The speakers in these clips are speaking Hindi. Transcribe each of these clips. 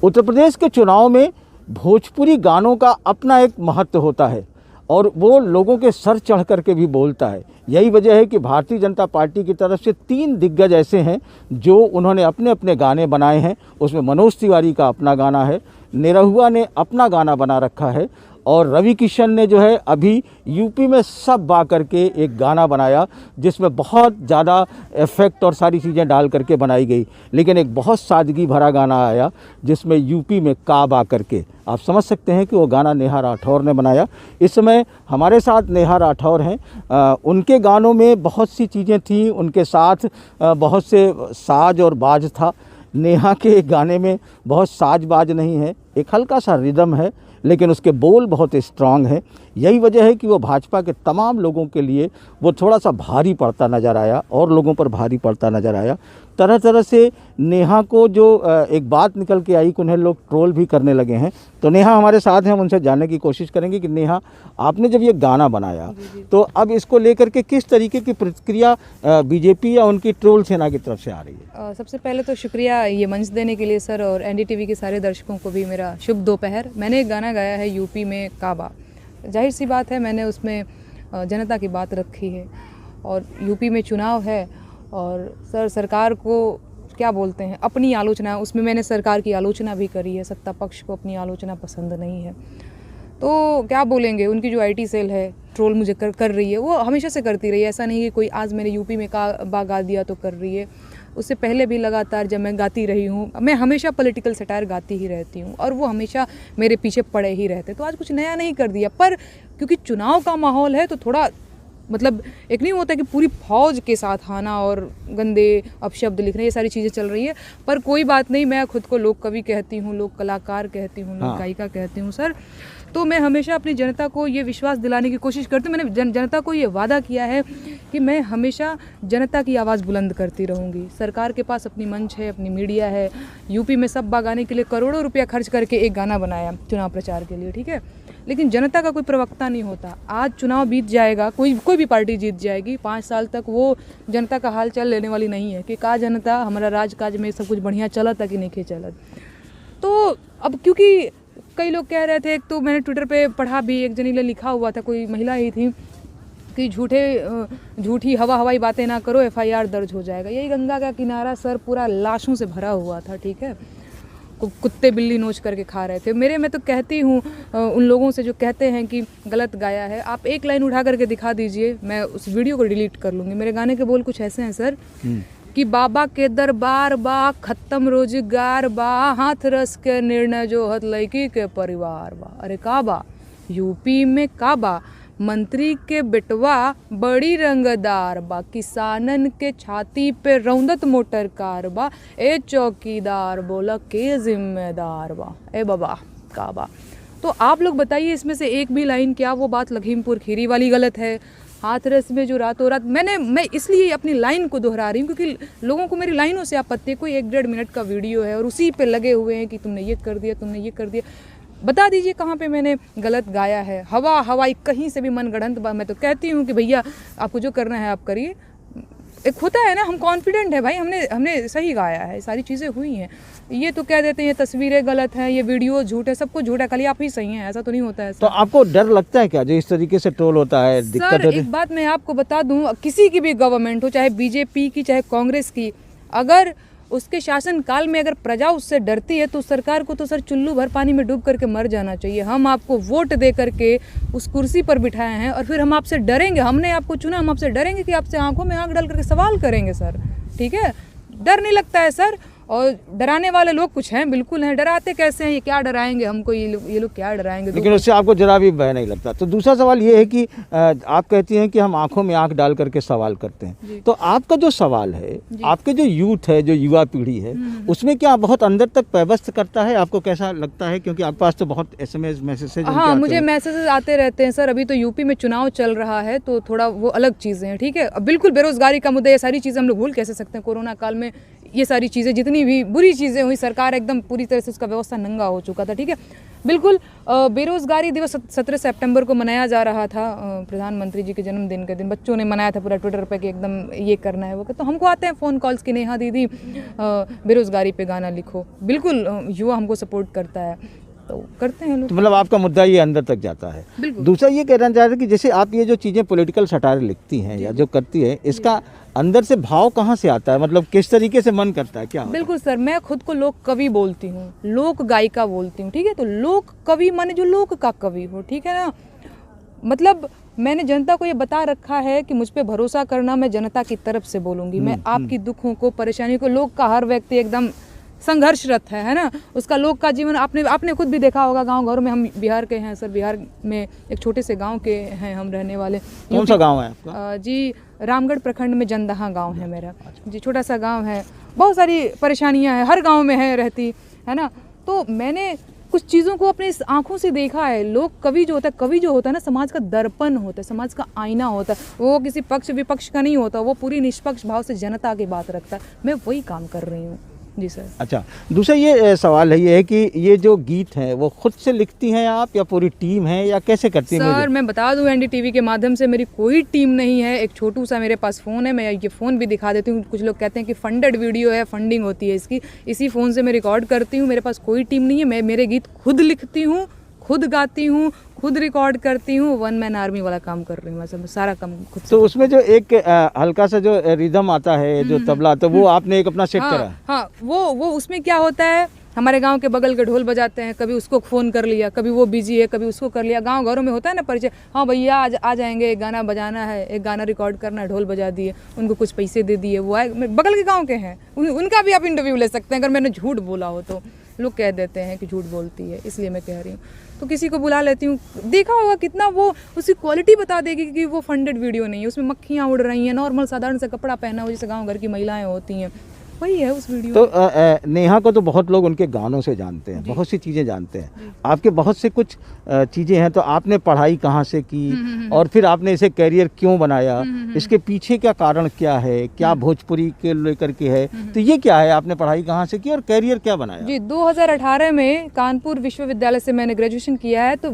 उत्तर प्रदेश के चुनाव में भोजपुरी गानों का अपना एक महत्व होता है और वो लोगों के सर चढ़ करके भी बोलता है। यही वजह है कि भारतीय जनता पार्टी की तरफ से 3 दिग्गज ऐसे हैं जो उन्होंने अपने अपने गाने बनाए हैं। उसमें मनोज तिवारी का अपना गाना है, निरहुआ ने अपना गाना बना रखा है और रवि किशन ने जो है अभी यूपी में सब बा करके एक गाना बनाया जिसमें बहुत ज़्यादा इफ़ेक्ट और सारी चीज़ें डाल करके बनाई गई, लेकिन एक बहुत सादगी भरा गाना आया जिसमें यूपी में का बा करके। आप समझ सकते हैं कि वो गाना नेहा राठौर ने बनाया। इस समय हमारे साथ नेहा राठौर हैं। उनके गानों में बहुत सी चीज़ें थीं, उनके साथ बहुत से साज और बाज था। नेहा के गाने में बहुत साज बाज नहीं है, एक हल्का सा रिदम है, लेकिन उसके बोल बहुत स्ट्रांग है। यही वजह है कि वो भाजपा के तमाम लोगों के लिए वो थोड़ा सा भारी पड़ता नज़र आया और लोगों पर भारी पड़ता नज़र आया। तरह तरह से नेहा को जो एक बात निकल के आई कि उन्हें लोग ट्रोल भी करने लगे हैं। तो नेहा हमारे साथ हैं, हम उनसे जानने की कोशिश करेंगे कि नेहा, आपने जब ये गाना बनाया तो अब इसको लेकर के किस तरीके की प्रतिक्रिया बीजेपी या उनकी ट्रोल सेना की तरफ से आ रही है? सबसे पहले तो शुक्रिया ये मंच देने के लिए सर, और एनडीटीवी के सारे दर्शकों को भी मेरा शुभ दोपहर। मैंने एक गाना गाया है यूपी में काबा। जाहिर सी बात है मैंने उसमें जनता की बात रखी है और यूपी में चुनाव है और सर सरकार को क्या बोलते हैं अपनी आलोचना, उसमें मैंने सरकार की आलोचना भी करी है। सत्ता पक्ष को अपनी आलोचना पसंद नहीं है तो क्या बोलेंगे, उनकी जो आईटी सेल है ट्रोल मुझे कर रही है, वो हमेशा से करती रही है। ऐसा नहीं कि कोई आज मैंने यूपी में का गा दिया तो कर रही है। उससे पहले भी लगातार जब मैं गाती रही हूँ, मैं हमेशा पॉलिटिकल सटायर गाती ही रहती हूँ और वो हमेशा मेरे पीछे पड़े ही रहते। तो आज कुछ नया नहीं कर दिया, पर क्योंकि चुनाव का माहौल है तो थोड़ा मतलब एक नहीं होता कि पूरी फौज के साथ आना और गंदे अपशब्द लिखने, ये सारी चीज़ें चल रही है। पर कोई बात नहीं, मैं खुद को लोक कवि कहती हूँ, लोक कलाकार कहती हूँ, लोक गायिका कहती हूँ सर। तो मैं हमेशा अपनी जनता को ये विश्वास दिलाने की कोशिश करती हूँ। मैंने जनता को ये वादा किया है कि मैं हमेशा जनता की आवाज़ बुलंद करती रहूँगी। सरकार के पास अपनी मंच है, अपनी मीडिया है। यूपी में सब गाने के लिए करोड़ों रुपया खर्च करके एक गाना बनाया चुनाव प्रचार के लिए, ठीक है, लेकिन जनता का कोई प्रवक्ता नहीं होता। आज चुनाव बीत जाएगा, कोई भी पार्टी जीत जाएगी, 5 साल तक वो जनता का हाल चाल लेने वाली नहीं है कि का जनता हमारा राजकाज में सब कुछ बढ़िया चलत कि नहीं चलत। तो अब क्योंकि कई लोग कह रहे थे, एक तो मैंने ट्विटर पे पढ़ा भी, एक जनी ने लिखा हुआ था, कोई महिला ही थी, कि झूठी हवाई बातें ना करो, FIR दर्ज हो जाएगा। यही गंगा का किनारा सर पूरा लाशों से भरा हुआ था, ठीक है, कुत्ते बिल्ली नोच करके खा रहे थे। मैं तो कहती हूँ उन लोगों से जो कहते हैं कि गलत गाया है, आप एक लाइन उठा करके दिखा दीजिए, मैं उस वीडियो को डिलीट कर लूँगी। मेरे गाने के बोल कुछ ऐसे हैं सर कि बाबा के दरबार बा, खत्म रोजगार बा, हाथ रस के निर्णय जो हत लड़की के परिवार बा। अरे काबा यूपी में काबा, मंत्री के बेटवा बड़ी रंगदार बा, किसानन के छाती पे रौंदत मोटर कार बा, ए चौकीदार बोला के जिम्मेदार बा, ए बाबा काबा। तो आप लोग बताइए इसमें से एक भी लाइन क्या वो बात लखीमपुर खीरी वाली गलत है? हाथ रस में जो रातों रात मैं इसलिए अपनी लाइन को दोहरा रही हूँ क्योंकि लोगों को मेरी लाइनों से आपत्ति है। कोई 1-1.5 मिनट का वीडियो है और उसी पे लगे हुए हैं कि तुमने ये कर दिया, तुमने ये कर दिया। बता दीजिए कहाँ पे मैंने गलत गाया है। हवाई कहीं से भी मनगढ़ंत मैं तो कहती हूँ कि भैया आपको जो करना है आप करिए। एक होता है ना, हम कॉन्फिडेंट है भाई, हमने सही गाया है, सारी चीज़ें हुई हैं। ये तो कह देते हैं ये तस्वीरें गलत हैं, ये वीडियो झूठ है, सब कुछ झूठ है, खाली आप ही सही हैं, ऐसा तो नहीं होता है। तो आपको डर लगता है क्या जो इस तरीके से ट्रोल होता है? दिक्कत सर एक बात मैं आपको बता दूं, किसी की भी गवर्नमेंट हो, चाहे बीजेपी की चाहे कांग्रेस की, अगर उसके शासन काल में अगर प्रजा उससे डरती है तो सरकार को तो सर चुल्लू भर पानी में डूब करके मर जाना चाहिए। हम आपको वोट दे करके उस कुर्सी पर बिठाए हैं और फिर हम आपसे डरेंगे? हमने आपको चुना, हम आपसे डरेंगे कि आपसे आंखों में आंख डाल करके सवाल करेंगे सर, ठीक है? डर नहीं लगता है सर। और डराने वाले लोग कुछ हैं, बिल्कुल हैं। डराते कैसे हैं? ये क्या डराएंगे हमको, ये लोग क्या डराएंगे? लेकिन उससे आपको जरा भी भय नहीं लगता। तो दूसरा सवाल ये है कि आप कहती हैं कि हम आंखों में आंख डाल करके सवाल करते हैं, तो आपका जो सवाल है, आपके जो यूथ है, जो युवा पीढ़ी है, उसमें क्या बहुत अंदर तक पैवस्त करता है? आपको कैसा लगता है? क्योंकि आपके पास तो बहुत SMS मैसेज। हाँ, मुझे मैसेजेस आते रहते हैं सर। अभी तो यूपी में चुनाव चल रहा है तो थोड़ा वो अलग चीज़ें हैं, ठीक है। बिल्कुल बेरोजगारी का मुद्दा, ये सारी चीज़ें हम लोग भूल कैसे सकते हैं? कोरोना काल में ये सारी चीज़ें जितनी जितनी भी बुरी चीज़ें हुई, सरकार एकदम पूरी तरह से उसका व्यवस्था नंगा हो चुका था। ठीक है, बिल्कुल बेरोज़गारी दिवस 17 सितंबर को मनाया जा रहा था, प्रधानमंत्री जी के जन्मदिन के दिन बच्चों ने मनाया था पूरा ट्विटर पे कि एकदम ये करना है वो। तो हमको आते हैं फ़ोन कॉल्स कि नेहा दीदी बेरोज़गारी पे गाना लिखो। बिल्कुल युवा हमको सपोर्ट करता है तो करते हैं लोग। तो मतलब आपका मुद्दा ये अंदर तक जाता है। बिल्कुल। दूसरा ये कहना चाह रहे कि जैसे आप ये जो चीज़ें पॉलिटिकल सटायर लिखती हैं या जो करती है, इसका अंदर से भाव कहाँ से आता है, मतलब किस तरीके से मन करता है, क्या होता है? बिल्कुल सर, मैं खुद को लोक कवि बोलती हूँ, लोक गायिका बोलती हूँ। ठीक है, तो लोक कवि माने जो लोक का कवि हो। ठीक है ना, मतलब मैंने जनता को ये बता रखा है कि मुझ पे भरोसा करना, मैं जनता की तरफ से बोलूँगी। मैं आपकी दुखों को, परेशानियों को, लोग का हर व्यक्ति एकदम संघर्षरत है ना, उसका लोग का जीवन आपने खुद भी देखा होगा। गांव घरों में, हम बिहार के हैं सर, बिहार में एक छोटे से गांव के हैं हम रहने वाले। कौन सा गांव है आपका? जी, रामगढ़ प्रखंड में जंदहा गांव है मेरा जी, छोटा सा गांव है, बहुत सारी परेशानियां हैं, हर गांव में है रहती है ना। तो मैंने कुछ चीज़ों को अपने आंखों से देखा है। लोग कवि जो होता है ना, समाज का दर्पण होता है, समाज का आईना होता है। वो किसी पक्ष विपक्ष का नहीं होता, वो पूरी निष्पक्ष भाव से जनता की बात रखता है। मैं वही काम कर रही हूँ जी सर। अच्छा, दूसरा ये सवाल है ये है कि ये जो गीत हैं वो खुद से लिखती हैं आप या पूरी टीम है या कैसे करती हैं? सर मैं बता दूं, एनडीटीवी के माध्यम से मेरी कोई टीम नहीं है। एक छोटू सा मेरे पास फ़ोन है, मैं ये फ़ोन भी दिखा देती हूँ। कुछ लोग कहते हैं कि फंडेड वीडियो है, फंडिंग होती है इसकी। इसी फ़ोन से मैं रिकॉर्ड करती हूँ, मेरे पास कोई टीम नहीं है। मैं मेरे गीत खुद लिखती हूँ, खुद गाती हूँ, खुद रिकॉर्ड करती हूँ। वन मैन आर्मी वाला काम कर रही हूँ, मतलब सारा काम खुद से। तो उसमें जो एक हल्का सा जो रिदम आता है, जो तबला, तो वो आपने एक अपना सेट करा है? हाँ, वो उसमें क्या होता है, हमारे गांव के बगल के ढोल बजाते हैं, कभी उसको फ़ोन कर लिया, कभी वो बिजी है, कभी उसको कर लिया। गांव घरों में होता है ना परिचय, हाँ भैया आज आ जाएंगे, एक गाना बजाना है, एक गाना रिकॉर्ड करना है, ढोल बजा दिए, उनको कुछ पैसे दे दिए, वो आए। बगल के गाँव के हैं, उनका भी आप इंटरव्यू ले सकते हैं। अगर मैंने झूठ बोला हो तो लोग कह देते हैं कि झूठ बोलती है, इसलिए मैं कह रही हूँ। तो किसी को बुला लेती हूँ, देखा होगा कितना वो उसकी क्वालिटी बता देगी कि वो फंडेड वीडियो नहीं है, उसमें मक्खियाँ उड़ रही हैं, नॉर्मल साधारण सा कपड़ा पहना हो जैसे गांव घर की महिलाएं होती हैं, वही है उस वीडियो। तो नेहा को तो बहुत लोग उनके गानों से जानते हैं, बहुत सी चीज़ें जानते हैं। आपके बहुत से कुछ चीज़ें हैं, तो आपने पढ़ाई कहाँ से की और फिर आपने इसे करियर क्यों बनाया, इसके पीछे क्या कारण क्या है, क्या भोजपुरी के लेकर के है, तो ये क्या है, आपने पढ़ाई कहाँ से की और करियर क्या बनाया? जी, 2018 में कानपुर विश्वविद्यालय से मैंने ग्रेजुएशन किया है। तो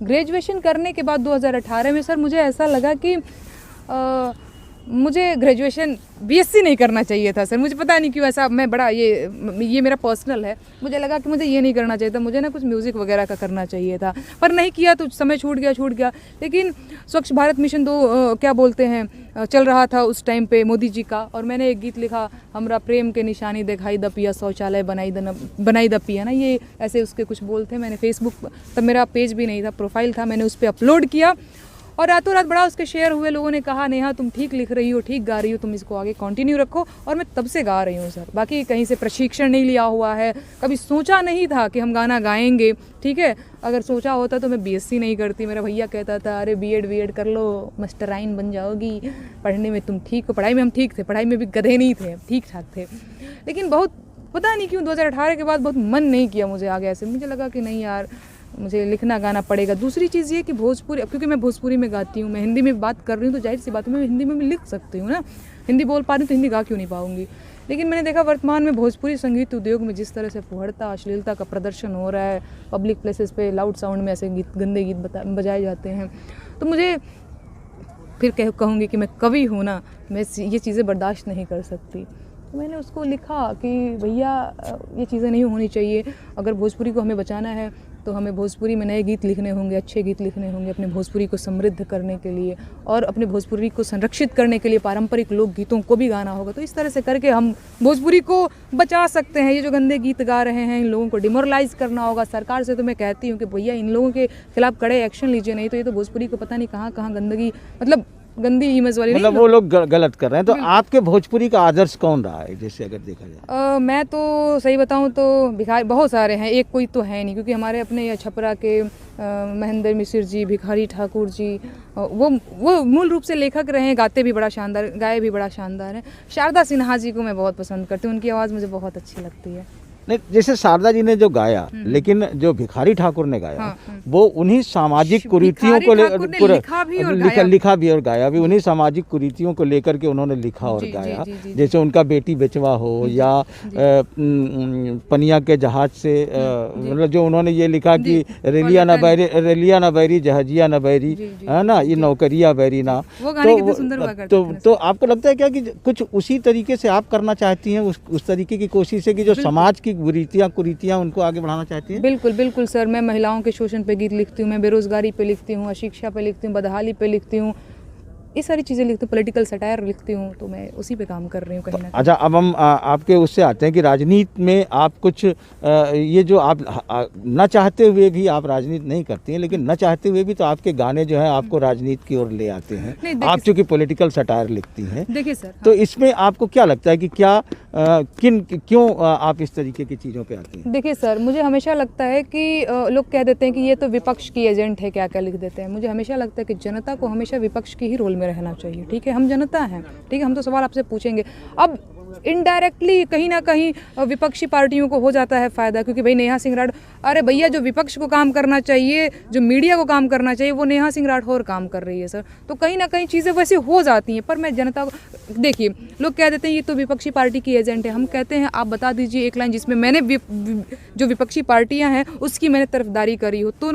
ग्रेजुएशन करने के बाद 2018 में सर मुझे ऐसा लगा कि मुझे ग्रेजुएशन बीएससी नहीं करना चाहिए था सर। मुझे पता नहीं क्यों ऐसा, मैं बड़ा ये मेरा पर्सनल है, मुझे लगा कि मुझे ये नहीं करना चाहिए था, मुझे ना कुछ म्यूज़िक वगैरह का करना चाहिए था, पर नहीं किया तो समय छूट गया। लेकिन स्वच्छ भारत मिशन क्या बोलते हैं चल रहा था उस टाइम पे मोदी जी का, और मैंने एक गीत लिखा, हमरा प्रेम के निशानी दिखाई द पिया, शौचालय बनाई द पिया ना, ये ऐसे उसके कुछ बोल थे। मैंने फेसबुक, तब मेरा पेज भी नहीं था, प्रोफाइल था, मैंने उस पर अपलोड किया और रातों रात बड़ा उसके शेयर हुए। लोगों ने कहा नेहा तुम ठीक लिख रही हो, ठीक गा रही हो, तुम इसको आगे कंटिन्यू रखो। और मैं तब से गा रही हूँ सर, बाकी कहीं से प्रशिक्षण नहीं लिया हुआ है, कभी सोचा नहीं था कि हम गाना गाएंगे। ठीक है, अगर सोचा होता तो मैं बीएससी नहीं करती। मेरा भैया कहता था अरे बीएड कर लो, मास्टराइन बन जाओगी, पढ़ने में तुम ठीक हो। पढ़ाई में हम ठीक थे, पढ़ाई में भी गधे नहीं थे, ठीक ठाक थे। लेकिन बहुत पता नहीं क्यों 2018 के बाद बहुत मन नहीं किया मुझे आगे ऐसे। मुझे लगा कि नहीं यार, मुझे लिखना गाना पड़ेगा। दूसरी चीज़ ये कि भोजपुरी, क्योंकि मैं भोजपुरी में गाती हूँ, मैं हिंदी में बात कर रही हूँ, तो जाहिर सी बात है मैं हिंदी में भी लिख सकती हूँ ना। हिंदी बोल पा रही हूँ तो हिंदी गा क्यों नहीं पाऊँगी। लेकिन मैंने देखा वर्तमान में भोजपुरी संगीत उद्योग में जिस तरह से फुहड़ता, अश्लीलता का प्रदर्शन हो रहा है, पब्लिक प्लेसेस पे लाउड साउंड में ऐसे गंदे गीत बजाए जाते हैं, तो मुझे फिर कहूँगी कि मैं कवि हूँ ना, मैं ये चीज़ें बर्दाश्त नहीं कर सकती। तो मैंने उसको लिखा कि भैया ये चीज़ें नहीं होनी चाहिए। अगर भोजपुरी को हमें बचाना है तो हमें भोजपुरी में नए गीत लिखने होंगे, अच्छे गीत लिखने होंगे, अपने भोजपुरी को समृद्ध करने के लिए और अपने भोजपुरी को संरक्षित करने के लिए पारंपरिक लोक गीतों को भी गाना होगा। तो इस तरह से करके हम भोजपुरी को बचा सकते हैं। ये जो गंदे गीत गा रहे हैं, इन लोगों को डिमोरलाइज करना होगा। सरकार से तो मैं कहती हूँ कि भैया इन लोगों के खिलाफ कड़े एक्शन लीजिए, नहीं तो ये तो भोजपुरी को पता नहीं कहाँ कहाँ गंदगी, मतलब गंदी इमेज वाली, मतलब वो लोग गलत कर रहे हैं। तो आपके भोजपुरी का आदर्श कौन रहा है, जैसे अगर देखा जाए? मैं तो सही बताऊं तो भिखारी बहुत सारे हैं, एक कोई तो है नहीं, क्योंकि हमारे अपने छपरा के महेंद्र मिश्र जी, भिखारी ठाकुर जी, वो मूल रूप से लेखक रहे हैं, गाते भी बड़ा शानदार, गाए भी बड़ा शानदार है। शारदा सिन्हा जी को मैं बहुत पसंद करती हूँ, उनकी आवाज़ मुझे बहुत अच्छी लगती है। नहीं, जैसे शारदा जी ने जो गाया, लेकिन जो भिखारी ठाकुर ने गाया, हाँ। वो उन्हीं सामाजिक कुरीतियों को भिखारी ठाकुर ने लिखा भी और गाया। लिखा भी और गाया भी, उन्हीं सामाजिक कुरीतियों को लेकर के उन्होंने लिखा और जी, गाया। जी, जी, जी, जैसे उनका बेटी बेचवा हो या पनिया के जहाज से, मतलब जो उन्होंने ये लिखा कि रेलिया न बैरी जहाजिया न बैरी, है ना, ये नौकरिया बैरी ना। वो गाने कितने सुंदर हुआ करते थे ना। तो आपको लगता है क्या कि कुछ उसी तरीके से आप करना चाहती हैं, उस तरीके की कोशिश है कि जो समाज की कुरीतियाँ उनको आगे बढ़ाना चाहती हैं? बिल्कुल बिल्कुल सर, मैं महिलाओं के शोषण पे गीत लिखती हूँ, मैं बेरोजगारी पे लिखती हूँ, अशिक्षा पे लिखती हूँ, बदहाली पे लिखती हूँ, ये सारी चीज़ें लिखती हूँ, पॉलिटिकल सटायर लिखती हूँ, तो मैं उसी पे काम कर रही हूँ कहीं ना कहीं। अच्छा, अब हम आपके उससे आते हैं कि राजनीति में आप कुछ ये जो आप न चाहते हुए भी आप राजनीति नहीं करती हैं, लेकिन न चाहते हुए भी तो आपके गाने जो हैं आपको राजनीति की ओर ले आते हैं। आप चूँकि पॉलिटिकल सटायर लिखती हैं, देखिए सर, तो इसमें आपको क्या लगता है कि क्या क्यों आप इस तरीके की चीज़ों पे आती हैं? देखिए सर, मुझे हमेशा लगता है कि लोग कह देते हैं कि ये तो विपक्ष की एजेंट है, क्या क्या लिख देते हैं। मुझे हमेशा लगता है कि जनता को हमेशा विपक्ष की ही रोल में रहना चाहिए। ठीक है, हम जनता हैं, ठीक है, हम तो सवाल आपसे पूछेंगे। अब इनडायरेक्टली कहीं ना कहीं विपक्षी पार्टियों को हो जाता है फ़ायदा, क्योंकि भाई नेहा सिंह राठौर, अरे भैया जो विपक्ष को काम करना चाहिए, जो मीडिया को काम करना चाहिए, वो नेहा सिंह राठौर काम कर रही है सर। तो कहीं ना कहीं चीज़ें वैसे हो जाती हैं। पर मैं जनता को, देखिए लोग कह देते हैं ये तो विपक्षी पार्टी की एजेंट है। हम कहते हैं आप बता दीजिए एक लाइन जिसमें मैंने जो विपक्षी पार्टियां हैं उसकी मैंने तरफदारी करी हो, तो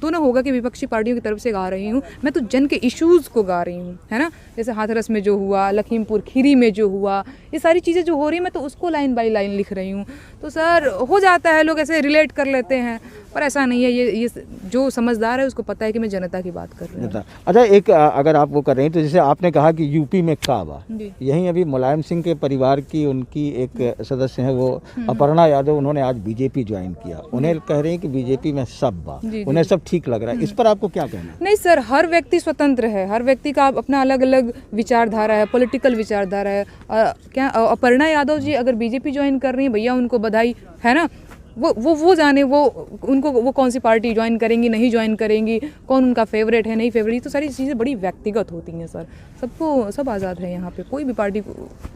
ना होगा कि विपक्षी पार्टियों की तरफ से गा रही हूँ। मैं तो जन के इश्यूज़ को गा रही हूँ, है ना। जैसे हाथरस में जो हुआ, लखीमपुर खीरी में जो हुआ, ये सारी चीज़ें जो हो रही हैं, मैं तो उसको लाइन बाय लाइन लिख रही हूँ। तो सर हो जाता है, लोग ऐसे रिलेट कर लेते हैं, पर ऐसा नहीं है। ये जो समझदार है उसको पता है कि मैं जनता की बात कर रही हूँ। अच्छा, एक अगर आप वो कर रहे हैं तो जैसे आपने कहा कि यूपी में काबा, यहीं अभी मुलायम सिंह के परिवार की उनकी एक सदस्य हैं, वो अपर्णा यादव, उन्होंने आज बीजेपी ज्वाइन किया। उन्हें कह रहे हैं कि बीजेपी में सब बा, उन्हें सब ठीक लग रहा है। इस पर आपको क्या कहना है? नहीं सर, हर व्यक्ति स्वतंत्र है, हर व्यक्ति का अपना अलग अलग विचारधारा है, पॉलिटिकल विचारधारा है। क्या अपर्णा यादव जी अगर बीजेपी ज्वाइन कर रही हैं, भैया उनको बधाई, है ना। वो जाने वो कौन सी पार्टी ज्वाइन करेंगी, नहीं ज्वाइन करेंगी, कौन उनका फेवरेट है, नहीं फेवरेट, तो सारी चीज़ें बड़ी व्यक्तिगत होती हैं सर। सब आज़ाद है यहाँ पे, कोई भी पार्टी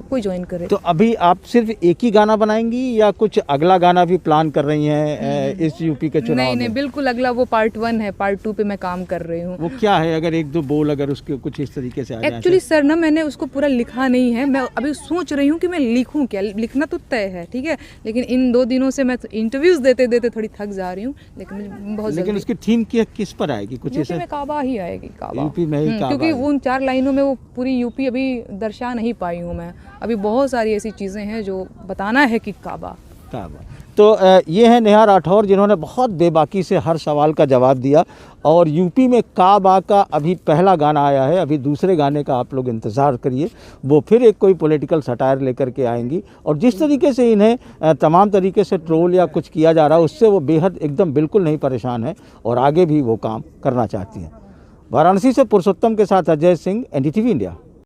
कोई ज्वाइन करे। तो अभी आप सिर्फ एक ही गाना बनाएंगी या कुछ अगला गाना भी प्लान कर रही हैं इस यूपी के चुनाव में? नहीं, बिल्कुल अगला वो पार्ट 1 है, पार्ट 2 पे मैं काम कर रही हूँ। वो क्या है, अगर एक दो बोल अगर उसके कुछ इस तरीके से आ जाए? एक्चुअली सर ना, मैंने उसको पूरा लिखा नहीं है, मैं अभी सोच रही हूँ कि मैं लिखूँ क्या। लिखना तो तय है, ठीक है, लेकिन इन 2 दिनों से मैं इंटरव्यूज देते थोड़ी थक जा रही हूँ। लेकिन उसकी थीम किस पर आएगी? कुछ यूपी में काबा ही आएगी, काबा यूपी में ही काबा, क्योंकि उन 4 लाइनों में वो पूरी यूपी अभी दर्शा नहीं पाई हूँ मैं। अभी बहुत सारी ऐसी चीज़ें हैं जो बताना है कि काबा। तो ये है नेहा राठौर, जिन्होंने बहुत बेबाकी से हर सवाल का जवाब दिया। और यूपी में काबा का अभी पहला गाना आया है, अभी दूसरे गाने का आप लोग इंतज़ार करिए, वो फिर एक कोई पॉलिटिकल सटायर लेकर के आएंगी। और जिस तरीके से इन्हें तमाम तरीके से ट्रोल या कुछ किया जा रहा है, उससे वो बेहद एकदम बिल्कुल नहीं परेशान है और आगे भी वो काम करना चाहती हैं। वाराणसी से पुरुषोत्तम के साथ अजय सिंह, NDTV इंडिया।